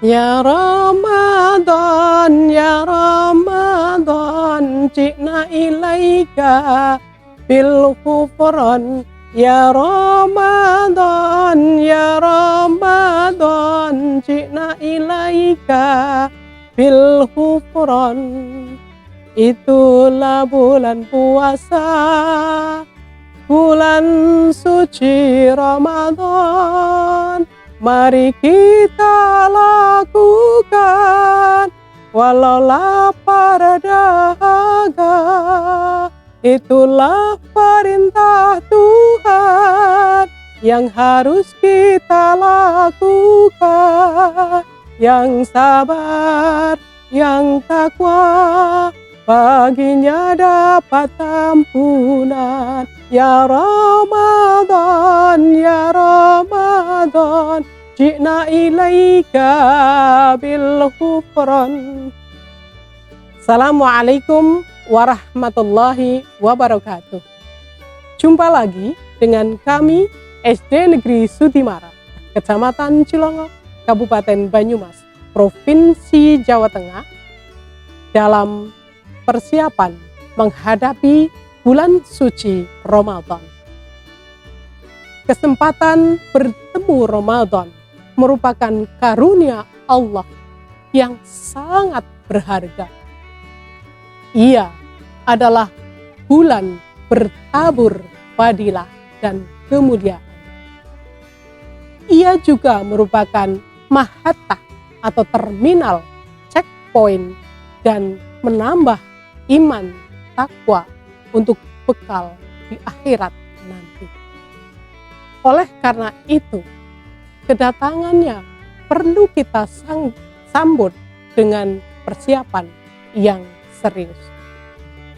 Ya Ramadan, ji'na ilaika bil ghufran. Ya Ramadan, ji'na ilaika bil ghufran. Itulah bulan puasa, bulan suci Ramadan. Mari kita lakukan walau lapar dahaga. Itulah perintah Tuhan yang harus kita lakukan. Yang sabar, yang takwa, baginya dapat ampunan. Ya Ramadan, ji'na ilaika bil ghufran. Assalamualaikum warahmatullahi wabarakatuh. Jumpa lagi dengan kami SD Negeri Sutimara, Kecamatan Cilongok, Kabupaten Banyumas, Provinsi Jawa Tengah, dalam persiapan menghadapi bulan suci Ramadan. Kesempatan bertemu Ramadan merupakan karunia Allah yang sangat berharga. Ia adalah bulan bertabur fadilah dan kemuliaan. Ia juga merupakan mahattah atau terminal checkpoint dan menambah iman takwa untuk bekal di akhirat nanti. Oleh karena itu, kedatangannya perlu kita sambut dengan persiapan yang serius.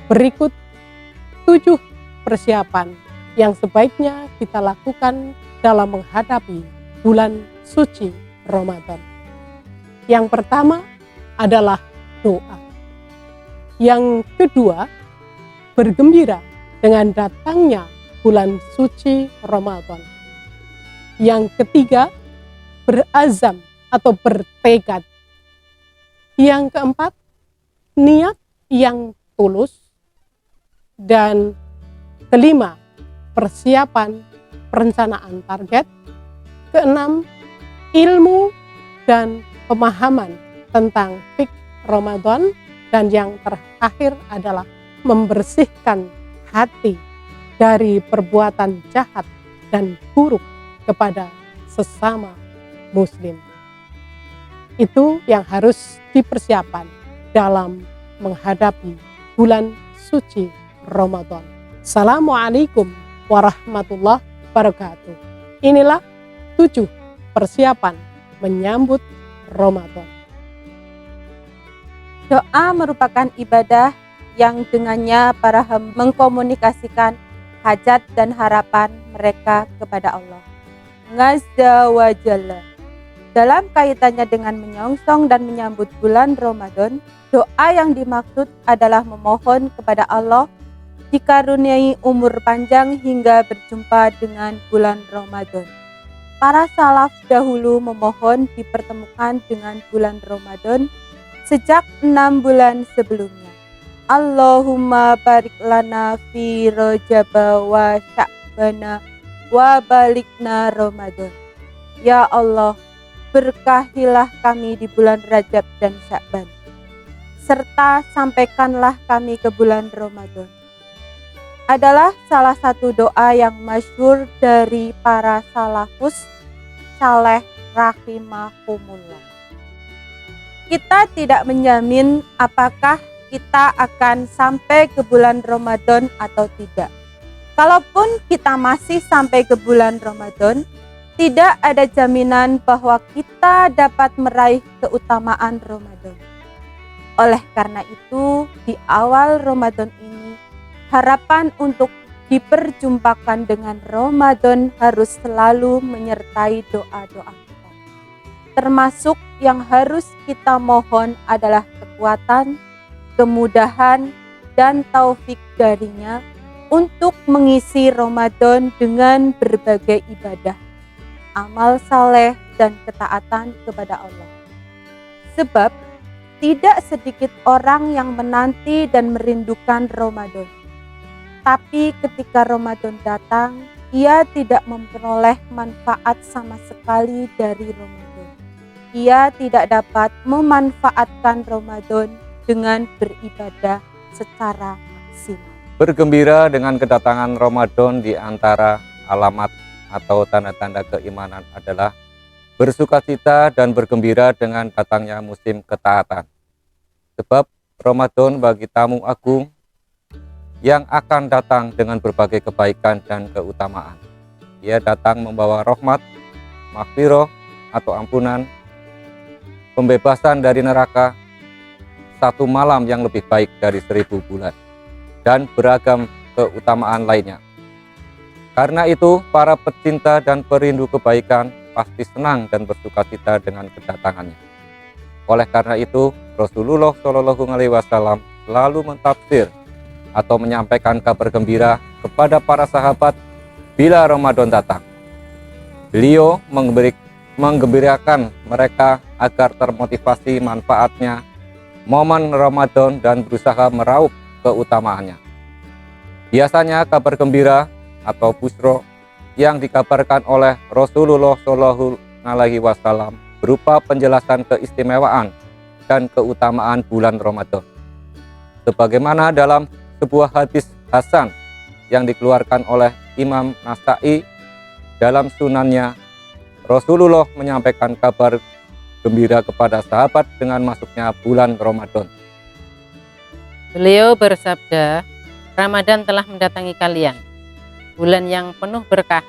Berikut 7 persiapan yang sebaiknya kita lakukan dalam menghadapi bulan suci Ramadan. Yang pertama adalah doa. Yang kedua, bergembira dengan datangnya bulan suci Ramadan. Yang ketiga, berazam atau bertekad. Yang keempat, niat yang tulus. Dan kelima, persiapan perencanaan target. Keenam, ilmu dan pemahaman tentang fikih Ramadan. Dan yang terakhir adalah membersihkan hati dari perbuatan jahat dan buruk kepada sesama muslim. Itu yang harus dipersiapkan dalam menghadapi bulan suci Ramadan. Assalamualaikum warahmatullahi wabarakatuh. Inilah 7 persiapan menyambut Ramadan. Doa merupakan ibadah yang dengannya para hamba mengkomunikasikan hajat dan harapan mereka kepada Allah Azza wa Jalla. Dalam kaitannya dengan menyongsong dan menyambut bulan Ramadan, doa yang dimaksud adalah memohon kepada Allah dikaruniai umur panjang hingga berjumpa dengan bulan Ramadan. Para salaf dahulu memohon dipertemukan dengan bulan Ramadan sejak 6 bulan sebelumnya. Allahumma barik lana fi Rajaba wa Sya'bana wa balikna Ramadan. Ya Allah, berkahilah kami di bulan Rajab dan Sya'ban, serta sampaikanlah kami ke bulan Ramadan. Adalah salah satu doa yang masyhur dari para salafus saleh rahimahumullah. Kita tidak menjamin apakah kita akan sampai ke bulan Ramadan atau tidak. Kalaupun kita masih sampai ke bulan Ramadan, tidak ada jaminan bahwa kita dapat meraih keutamaan Ramadan. Oleh karena itu, di awal Ramadan ini, harapan untuk diperjumpakan dengan Ramadan harus selalu menyertai doa-doa kita. Termasuk yang harus kita mohon adalah kekuatan, kemudahan, dan taufik darinya untuk mengisi Ramadan dengan berbagai ibadah, amal saleh, dan ketaatan kepada Allah. Sebab tidak sedikit orang yang menanti dan merindukan Ramadan. Tapi ketika Ramadan datang, ia tidak memperoleh manfaat sama sekali dari Ramadan. Ia tidak dapat memanfaatkan Ramadan dengan beribadah secara maksimal. Bergembira dengan kedatangan Ramadan di antara alamat atau tanda-tanda keimanan adalah bersukacita dan bergembira dengan datangnya musim ketaatan. Sebab Ramadan bagi tamu agung yang akan datang dengan berbagai kebaikan dan keutamaan. Ia datang membawa rahmat, maghfirah atau ampunan, pembebasan dari neraka, satu malam yang lebih baik dari 1000 bulan, dan beragam keutamaan lainnya. Karena itu, para pecinta dan perindu kebaikan pasti senang dan bersukacita dengan kedatangannya. Oleh karena itu, Rasulullah Shallallahu Alaihi Wasallam selalu mentafsir atau menyampaikan kabar gembira kepada para sahabat bila Ramadan datang. Beliau menggembirakan mereka agar termotivasi manfaatnya momen Ramadan dan berusaha meraup keutamaannya. Biasanya kabar gembira atau busro yang dikabarkan oleh Rasulullah Shallallahu Alaihi Wasallam berupa penjelasan keistimewaan dan keutamaan bulan Ramadan. Sebagaimana dalam sebuah hadis hasan yang dikeluarkan oleh Imam Nasa'i dalam sunannya, Rasulullah menyampaikan kabar gembira kepada sahabat dengan masuknya bulan Ramadan. Beliau bersabda, Ramadan telah mendatangi kalian, bulan yang penuh berkah.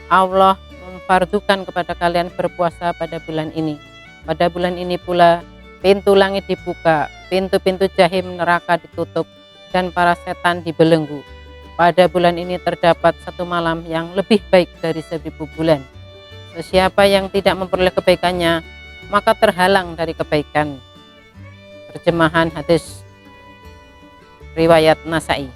Allah memfardukan kepada kalian berpuasa pada bulan ini. Pada bulan ini pula pintu langit dibuka, pintu-pintu jahim neraka ditutup, dan para setan dibelenggu. Pada bulan ini terdapat satu malam yang lebih baik dari 1000 bulan. Siapa yang tidak memperoleh kebaikannya, maka terhalang dari kebaikan. Terjemahan hadis riwayat Nasa'i.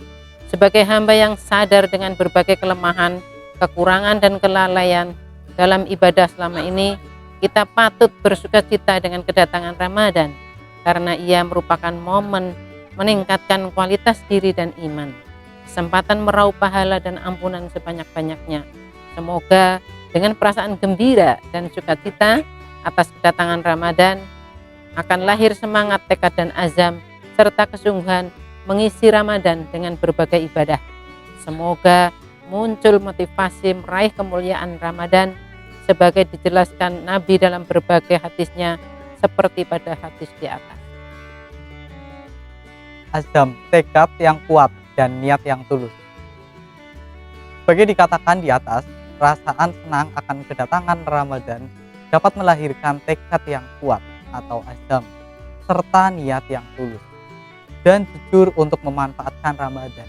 Sebagai hamba yang sadar dengan berbagai kelemahan, kekurangan dan kelalaian dalam ibadah selama ini, kita patut bersukacita dengan kedatangan Ramadan karena ia merupakan momen meningkatkan kualitas diri dan iman, kesempatan meraup pahala dan ampunan sebanyak-banyaknya. Semoga dengan perasaan gembira dan sukacita atas kedatangan Ramadan akan lahir semangat, tekad dan azam serta kesungguhan mengisi Ramadan dengan berbagai ibadah. Semoga muncul motivasi meraih kemuliaan Ramadan sebagai dijelaskan Nabi dalam berbagai hadisnya seperti pada hadis di atas. Azam, tekad yang kuat dan niat yang tulus. Sebagai dikatakan di atas, perasaan senang akan kedatangan Ramadan dapat melahirkan tekad yang kuat atau azam, serta niat yang tulus dan jujur untuk memanfaatkan Ramadan.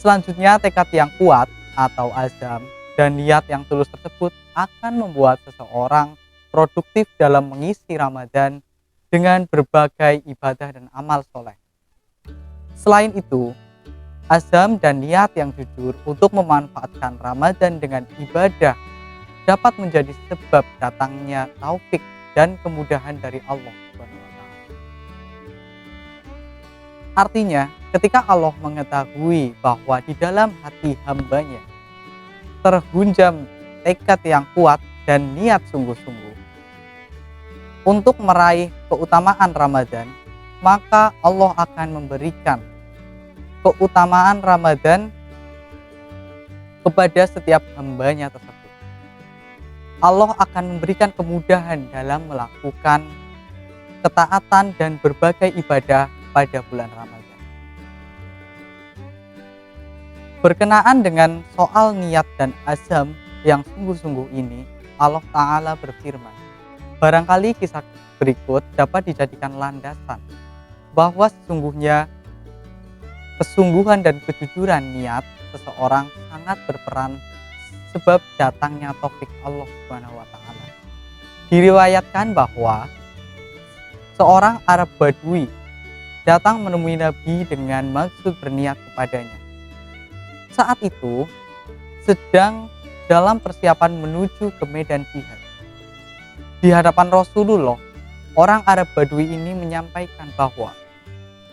Selanjutnya, tekad yang kuat atau azam dan niat yang tulus tersebut akan membuat seseorang produktif dalam mengisi Ramadan dengan berbagai ibadah dan amal soleh. Selain itu, azam dan niat yang jujur untuk memanfaatkan Ramadan dengan ibadah dapat menjadi sebab datangnya taufik dan kemudahan dari Allah SWT. Artinya, ketika Allah mengetahui bahwa di dalam hati hambanya terhunjam tekad yang kuat dan niat sungguh-sungguh untuk meraih keutamaan Ramadan, maka Allah akan memberikan keutamaan Ramadan kepada setiap hambanya tersebut. Allah akan memberikan kemudahan dalam melakukan ketaatan dan berbagai ibadah pada bulan Ramadan. Berkenaan dengan soal niat dan azam yang sungguh-sungguh ini, Allah Ta'ala berfirman, barangkali kisah berikut dapat dijadikan landasan bahwa sesungguhnya kesungguhan dan kejujuran niat seseorang sangat berperan sebab datangnya taufik Allah SWT. Diriwayatkan bahwa seorang Arab Badui datang menemui Nabi dengan maksud berniat kepadanya. Saat itu sedang dalam persiapan menuju ke medan jihad. Di hadapan Rasulullah, orang Arab Badui ini menyampaikan bahwa,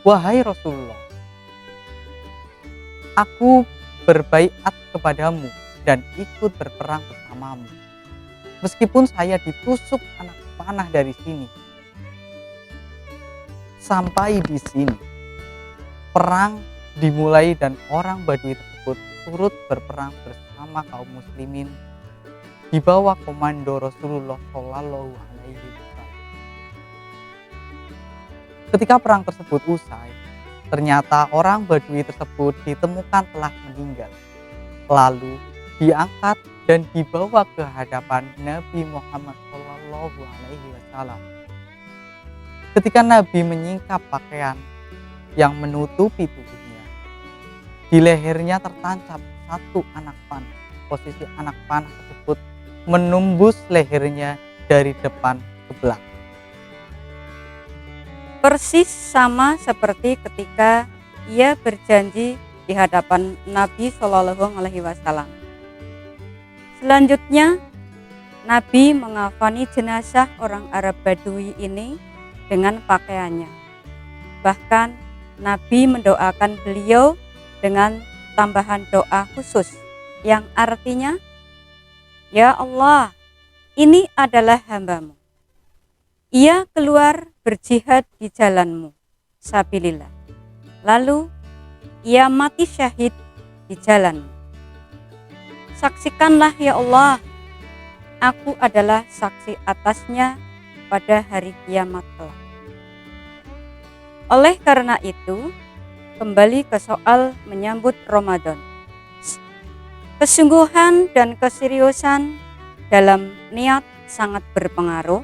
"Wahai Rasulullah, aku berbaiat kepadamu dan ikut berperang bersamamu. Meskipun saya ditusuk anak panah dari sini." Sampai di sini, perang dimulai dan orang Badui tersebut turut berperang bersama kaum muslimin di bawah komando Rasulullah Shallallahu Alaihi Wasallam. Ketika perang tersebut usai, ternyata orang Badui tersebut ditemukan telah meninggal, lalu diangkat dan dibawa ke hadapan Nabi Muhammad Shallallahu Alaihi Wasallam. Ketika Nabi menyingkap pakaian yang menutupi tubuhnya, di lehernya tertancap satu anak panah. Posisi anak panah tersebut menembus lehernya dari depan ke belakang. Persis sama seperti ketika ia berjanji di hadapan Nabi Shallallahu Alaihi Wasallam. Selanjutnya, Nabi mengafani jenazah orang Arab Badui ini dengan pakaiannya. Bahkan Nabi mendoakan beliau dengan tambahan doa khusus yang artinya, "Ya Allah, ini adalah hamba-Mu. Ia keluar berjihad di jalan-Mu, sabilillah. Lalu ia mati syahid di jalan-Mu. Saksikanlah ya Allah, aku adalah saksi atasnya pada hari kiamat kelak." Oleh karena itu, kembali ke soal menyambut Ramadan. Kesungguhan dan keseriusan dalam niat sangat berpengaruh.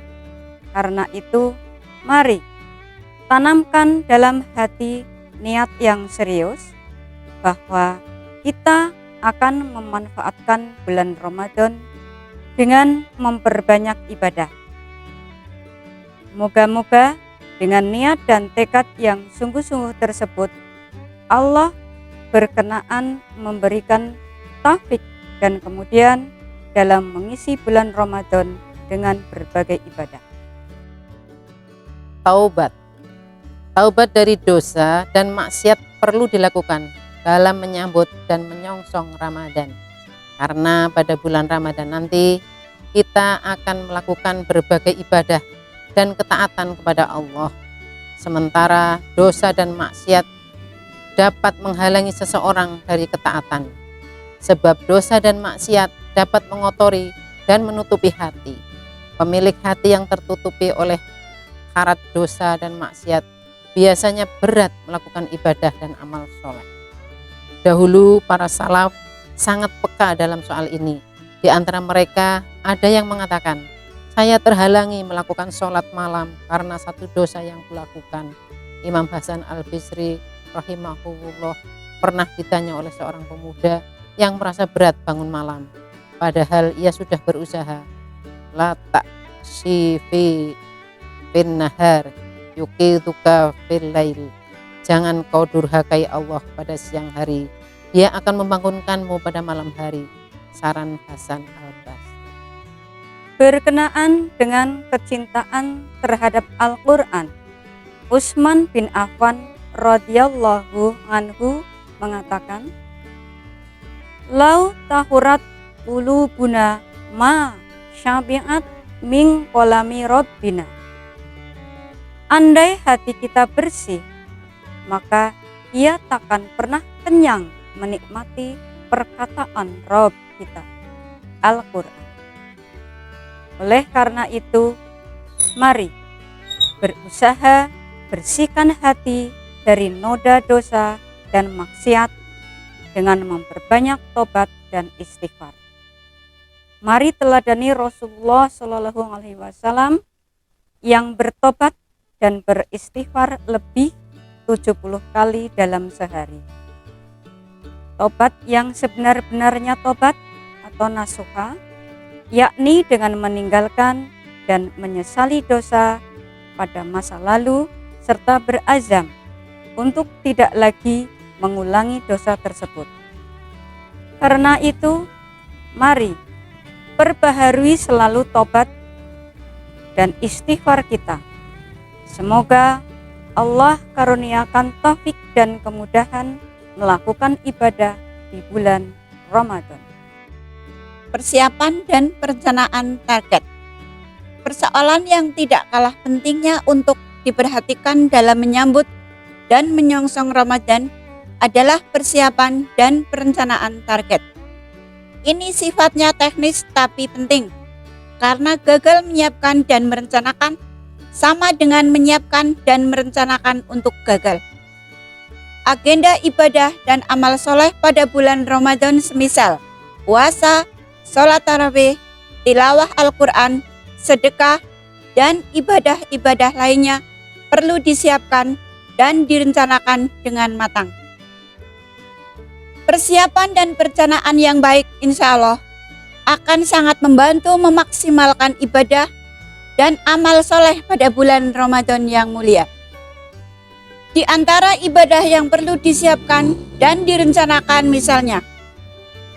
Karena itu, mari tanamkan dalam hati niat yang serius bahwa kita akan memanfaatkan bulan Ramadan dengan memperbanyak ibadah. Moga-moga dengan niat dan tekad yang sungguh-sungguh tersebut, Allah berkenaan memberikan taufik dan kemudian dalam mengisi bulan Ramadan dengan berbagai ibadah. Taubat. Taubat dari dosa dan maksiat perlu dilakukan dalam menyambut dan menyongsong Ramadan. Karena pada bulan Ramadan nanti kita akan melakukan berbagai ibadah dan ketaatan kepada Allah. Sementara dosa dan maksiat dapat menghalangi seseorang dari ketaatan. Sebab dosa dan maksiat dapat mengotori dan menutupi hati. Pemilik hati yang tertutupi oleh karat dosa dan maksiat biasanya berat melakukan ibadah dan amal soleh. Dahulu para salaf sangat peka dalam soal ini. Di antara mereka ada yang mengatakan, "Saya terhalangi melakukan sholat malam karena satu dosa yang kulakukan." Imam Hasan Al-Bisri rahimahullah pernah ditanya oleh seorang pemuda yang merasa berat bangun malam, padahal ia sudah berusaha. "La taksifi fin nahar yuqidhuka fil lail." Jangan kau durhakai Allah pada siang hari, Dia akan membangunkanmu pada malam hari. Saran Hasan Al-Basri. Berkenaan dengan kecintaan terhadap Al-Quran, Utsman bin Affan radhiyallahu anhu mengatakan, "Lau tahurat qulubuna ma syabi'at min qalami rabbina." Andai hati kita bersih, maka ia takkan pernah kenyang menikmati perkataan Rabb kita, Al-Quran. Oleh karena itu, mari berusaha bersihkan hati dari noda dosa dan maksiat dengan memperbanyak tobat dan istighfar. Mari teladani Rasulullah Shallallahu Alaihi Wasallam yang bertobat dan beristighfar lebih 70 kali dalam sehari. Tobat yang sebenar-benarnya tobat atau nasuha, yakni dengan meninggalkan dan menyesali dosa pada masa lalu serta berazam untuk tidak lagi mengulangi dosa tersebut. Karena itu, mari perbaharui selalu tobat dan istighfar kita Semoga Allah karuniakan taufik dan kemudahan melakukan ibadah di bulan Ramadan. Persiapan dan perencanaan target. Persoalan yang tidak kalah pentingnya untuk diperhatikan dalam menyambut dan menyongsong Ramadan adalah persiapan dan perencanaan target. Ini sifatnya teknis tapi penting, karena gagal menyiapkan dan merencanakan sama dengan menyiapkan dan merencanakan untuk gagal. Agenda ibadah dan amal soleh pada bulan Ramadan semisal puasa, sholat tarawih, tilawah Al-Quran, sedekah, dan ibadah-ibadah lainnya perlu disiapkan dan direncanakan dengan matang. Persiapan dan perencanaan yang baik insya Allah akan sangat membantu memaksimalkan ibadah dan amal soleh pada bulan Ramadan yang mulia. Di antara ibadah yang perlu disiapkan dan direncanakan misalnya,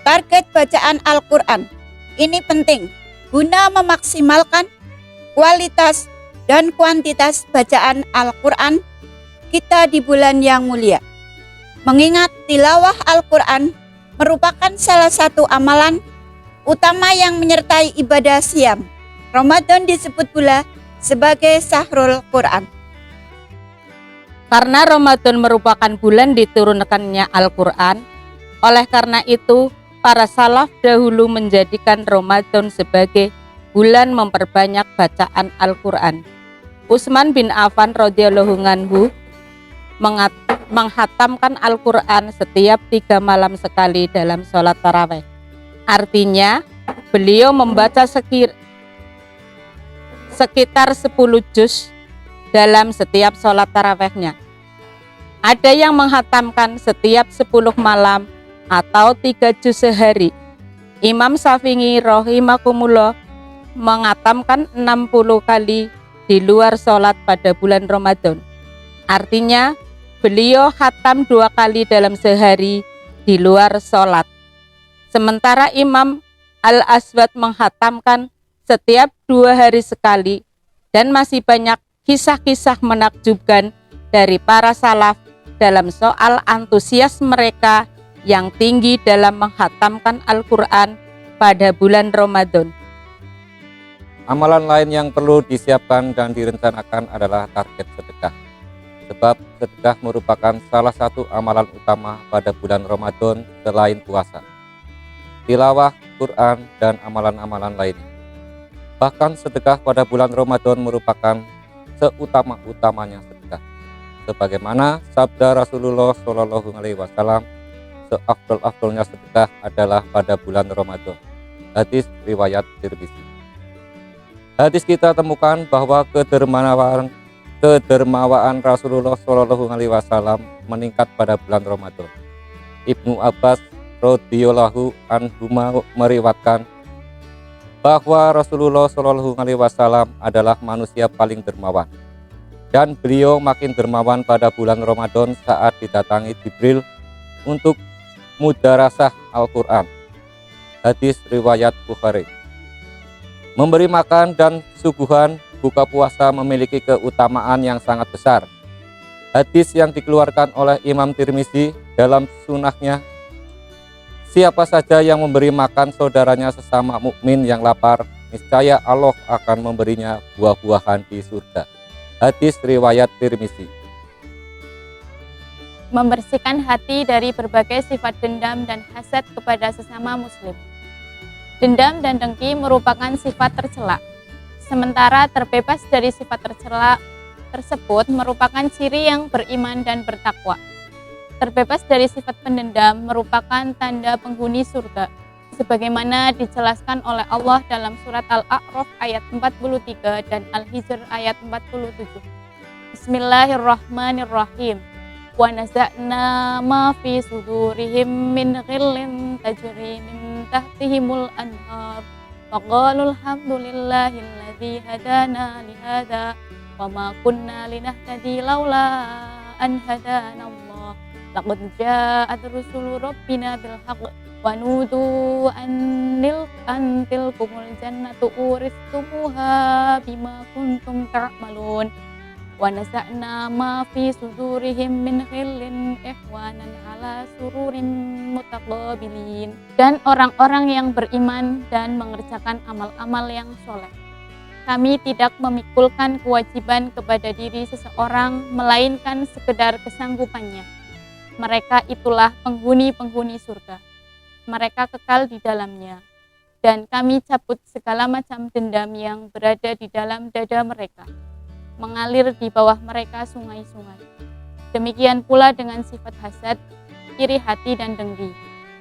target bacaan Al-Quran. Ini penting guna memaksimalkan kualitas dan kuantitas bacaan Al-Quran kita di bulan yang mulia. Mengingat tilawah Al-Quran merupakan salah satu amalan utama yang menyertai ibadah siam. Ramadan disebut pula sebagai Syahrul Quran. Karena Ramadan merupakan bulan diturunkannya Al-Quran, oleh karena itu para salaf dahulu menjadikan Ramadan sebagai bulan memperbanyak bacaan Al-Quran. Utsman bin Affan radhiyallahu anhu menghatamkan Al-Quran setiap 3 malam sekali dalam sholat tarawih. Artinya, beliau membaca sekitar 10 juz dalam setiap sholat tarawihnya. Ada yang menghatamkan setiap 10 malam atau 3 juz sehari. Imam Syafi'i rahimakumullah menghatamkan 60 kali di luar sholat pada bulan Ramadan. Artinya, beliau khatam 2 kali dalam sehari di luar sholat. Sementara Imam Al-Aswad menghatamkan setiap 2 hari sekali, dan masih banyak kisah-kisah menakjubkan dari para salaf dalam soal antusias mereka yang tinggi dalam menghatamkan Al-Quran pada bulan Ramadan. Amalan lain yang perlu disiapkan dan direncanakan adalah target sedekah. Sebab sedekah merupakan salah satu amalan utama pada bulan Ramadan selain puasa, tilawah Quran, dan amalan-amalan lainnya. Bahkan sedekah pada bulan Ramadan merupakan seutama-utamanya sedekah. Sebagaimana sabda Rasulullah Shallallahu Alaihi Wasallam, seafdal-afdalnya sedekah adalah pada bulan Ramadan. Hadis riwayat Tirmizi. Hadis kita temukan bahwa kedermawaan Rasulullah Shallallahu Alaihi Wasallam meningkat pada bulan Ramadan. Ibnu Abbas radhiyallahu anhu meriwayatkan bahwa Rasulullah Shallallahu Alaihi Wasallam adalah manusia paling dermawan, dan beliau makin dermawan pada bulan Ramadan saat didatangi Jibril untuk mudarasah Al-Quran. Hadis riwayat Bukhari. Memberi makan dan suguhan buka puasa memiliki keutamaan yang sangat besar. Hadis yang dikeluarkan oleh Imam Tirmizi dalam sunahnya, siapa saja yang memberi makan saudaranya sesama mukmin yang lapar, niscaya Allah akan memberinya buah-buahan di surga. Hadis riwayat Tirmizi. Membersihkan hati dari berbagai sifat dendam dan hasad kepada sesama muslim. Dendam dan dengki merupakan sifat tercela. Sementara terbebas dari sifat tercela tersebut merupakan ciri yang beriman dan bertakwa. Terbebas dari sifat pendendam merupakan tanda penghuni surga, sebagaimana dijelaskan oleh Allah dalam surat Al-A'raf ayat 43 dan Al-Hijr ayat 47. Bismillahirrahmanirrahim. Wa naza'na ma fi sudurihim min ghillin tajri min tahtihimul anhar wa qalu alhamdulillahilladzi hadana li hadza wa ma kunna linahtadi laula an hadana Allah laqad ja'at rusulu rabbina bil haqq wa nudu an tilkumul jannatu uristumuha bima kuntum ta'malun wa naza'na ma fi sudurihim min ghillin ikhwanan ala sururin mutaqabilin. Dan orang-orang yang beriman dan mengerjakan amal-amal yang soleh. Kami tidak memikulkan kewajiban kepada diri seseorang melainkan sekedar kesanggupannya. Mereka itulah penghuni-penghuni surga. Mereka kekal di dalamnya. Dan kami cabut segala macam dendam yang berada di dalam dada mereka. Mengalir di bawah mereka sungai-sungai. Demikian pula dengan sifat hasad, iri hati dan dengki.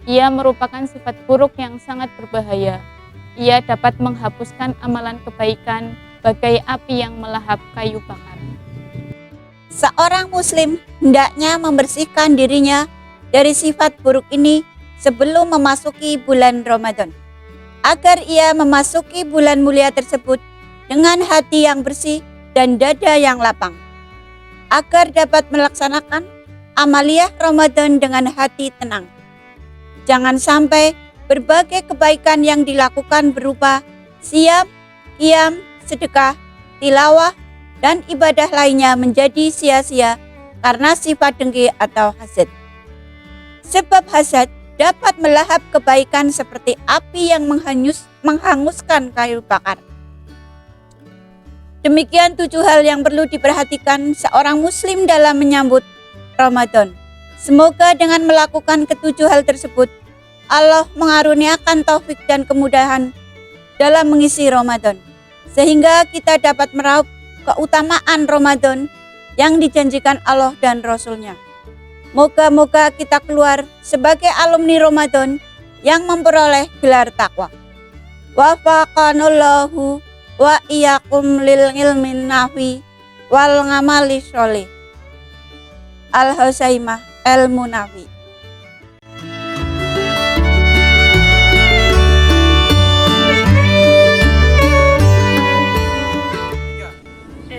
Ia merupakan sifat buruk yang sangat berbahaya. Ia dapat menghapuskan amalan kebaikan bagai api yang melahap kayu bakar. Seorang muslim hendaknya membersihkan dirinya dari sifat buruk ini sebelum memasuki bulan Ramadan, agar ia memasuki bulan mulia tersebut dengan hati yang bersih dan dada yang lapang, agar dapat melaksanakan amaliyah Ramadan dengan hati tenang. Jangan sampai berbagai kebaikan yang dilakukan berupa siam, qiyam, sedekah, tilawah, dan ibadah lainnya menjadi sia-sia karena sifat dengki atau hasad. Sebab hasad dapat melahap kebaikan seperti api yang menghanguskan kayu bakar. Demikian 7 hal yang perlu diperhatikan seorang muslim dalam menyambut Ramadan. Semoga dengan melakukan ke-7 hal tersebut, Allah mengaruniakan taufik dan kemudahan dalam mengisi Ramadan, sehingga kita dapat meraup keutamaan Ramadan yang dijanjikan Allah dan Rasul-Nya. Moga-moga kita keluar sebagai alumni Ramadan yang memperoleh gelar takwa. Wafaqanallahu wa iyyakum lil ilmin nafi wal ngamali sholih. Al-Husaimah Al-Munawi.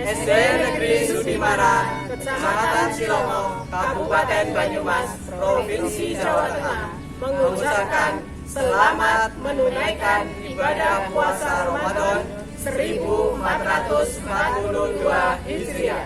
SD Negeri Sudimaran, Kecamatan Cilongok, Kabupaten Banyumas, Provinsi Jawa Tengah, mengucapkan selamat menunaikan ibadah puasa Ramadan 1442 Hijriah.